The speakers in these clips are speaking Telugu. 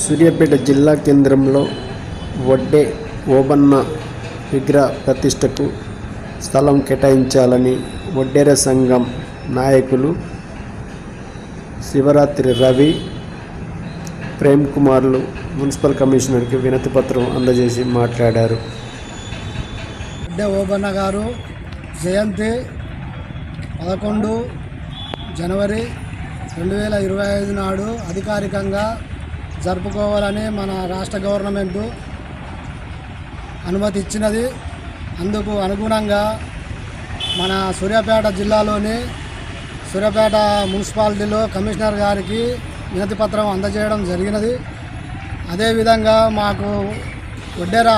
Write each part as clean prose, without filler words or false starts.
సూర్యాపేట జిల్లా కేంద్రంలో వడ్డే ఓబన్న విగ్రహ ప్రతిష్టకు స్థలం కేటాయించాలని వడ్డేర సంఘం నాయకులు శివరాత్రి రవి, ప్రేమ్ కుమార్లు మున్సిపల్ కమిషనర్కి వినతి పత్రం అందజేసి మాట్లాడారు. వడ్డే ఓబన్న గారు జయంతి 11 జనవరి 2025 నాడు అధికారికంగా జరుపుకోవాలని మన రాష్ట్ర గవర్నమెంటు అనుమతి ఇచ్చినది. అందుకు అనుగుణంగా మన సూర్యాపేట జిల్లాలోని సూర్యాపేట మున్సిపాలిటీలో కమిషనర్ గారికి వినతి పత్రం అందజేయడం జరిగినది. అదేవిధంగా మాకు వడ్డేర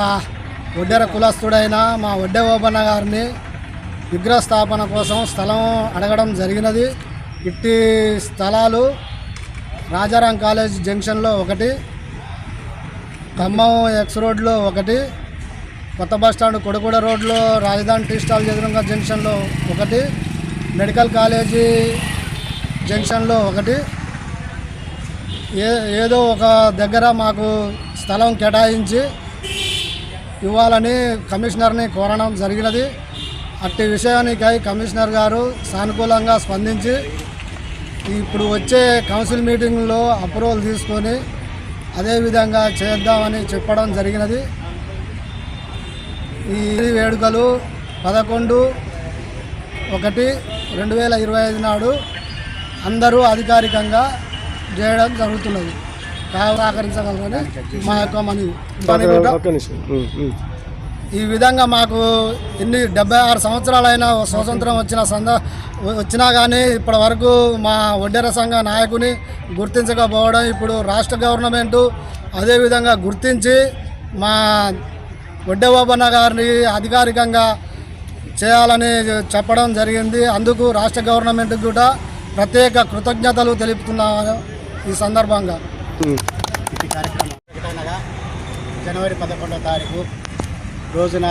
కులస్తుడైన మా వడ్డే ఓబన్న గారిని విగ్రహ స్థాపన కోసం స్థలం అడగడం జరిగినది. ఇట్టి స్థలాలు రాజారాం కాలేజ్ జంక్షన్లో ఒకటి, ఖమ్మం ఎక్స్ రోడ్లో ఒకటి, కొత్త బస్టాండ్ కొడగూడ రోడ్లో రాజధాని టీ స్టాల్ ఎదురుగా జంక్షన్లో ఒకటి, మెడికల్ కాలేజీ జంక్షన్లో ఒకటి, ఏదో ఒక దగ్గర మాకు స్థలం కేటాయించి ఇవ్వాలని కమిషనర్ని కోరడం జరిగినది. అట్టి విషయానికై కమిషనర్ గారు సానుకూలంగా స్పందించి ఇప్పుడు వచ్చే కౌన్సిల్ మీటింగ్లో అప్రూవల్ తీసుకొని అదేవిధంగా చేద్దామని చెప్పడం జరిగినది. ఈ వేడుకలు 11/1/2025 నాడు అందరూ అధికారికంగా చేయడం జరుగుతున్నది. సహకరించగలరని మా యొక్క మనవి. ఈ విధంగా మాకు 76 సంవత్సరాలైన స్వాతంత్రం వచ్చినా కానీ ఇప్పటి వరకు మా వడ్డేర సంఘ నాయకుని గుర్తించకపోవడం, ఇప్పుడు రాష్ట్ర గవర్నమెంటు అదేవిధంగా గుర్తించి మా వడ్డే ఓబన్న గారిని అధికారికంగా చేయాలని చెప్పడం జరిగింది. అందుకు రాష్ట్ర గవర్నమెంట్కి కూడా ప్రత్యేక కృతజ్ఞతలు తెలుపుతున్నాను. ఈ సందర్భంగా ఈ కార్యక్రమం జనవరి 11వ తారీఖు రోజున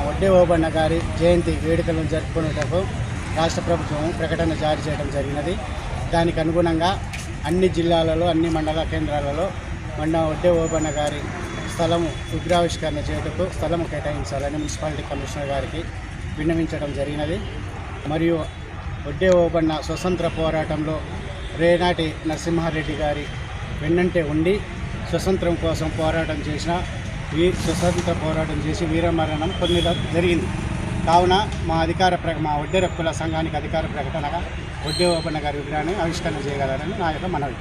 వడ్డే ఓబన్న గారి జయంతి వేడుకలను జరుపుకునేటకు రాష్ట్ర ప్రభుత్వం ప్రకటన జారీ చేయడం జరిగినది. దానికి అనుగుణంగా అన్ని జిల్లాలలో అన్ని మండల కేంద్రాలలో వడ్డే ఓబన్న గారి స్థలము విగ్రహావిష్కరణ చేయటకు స్థలము కేటాయించాలని మున్సిపాలిటీ కమిషనర్ గారికి విన్నవించడం జరిగినది. మరియు వడ్డే ఓబన్న స్వతంత్ర పోరాటంలో రేనాటి నరసింహారెడ్డి గారి వెన్నంటే ఉండి స్వతంత్రం కోసం పోరాటం చేసిన స్వతంత్ర పోరాటం చేసి వీరమరణం పొందడం జరిగింది. కావున మా వడ్డేర కుల సంఘానికి అధికార ప్రకటనగా వడ్డే ఓబన్న గారి విగ్రహాన్ని ఆవిష్కరణ చేయగలరని నా యొక్క మనవి.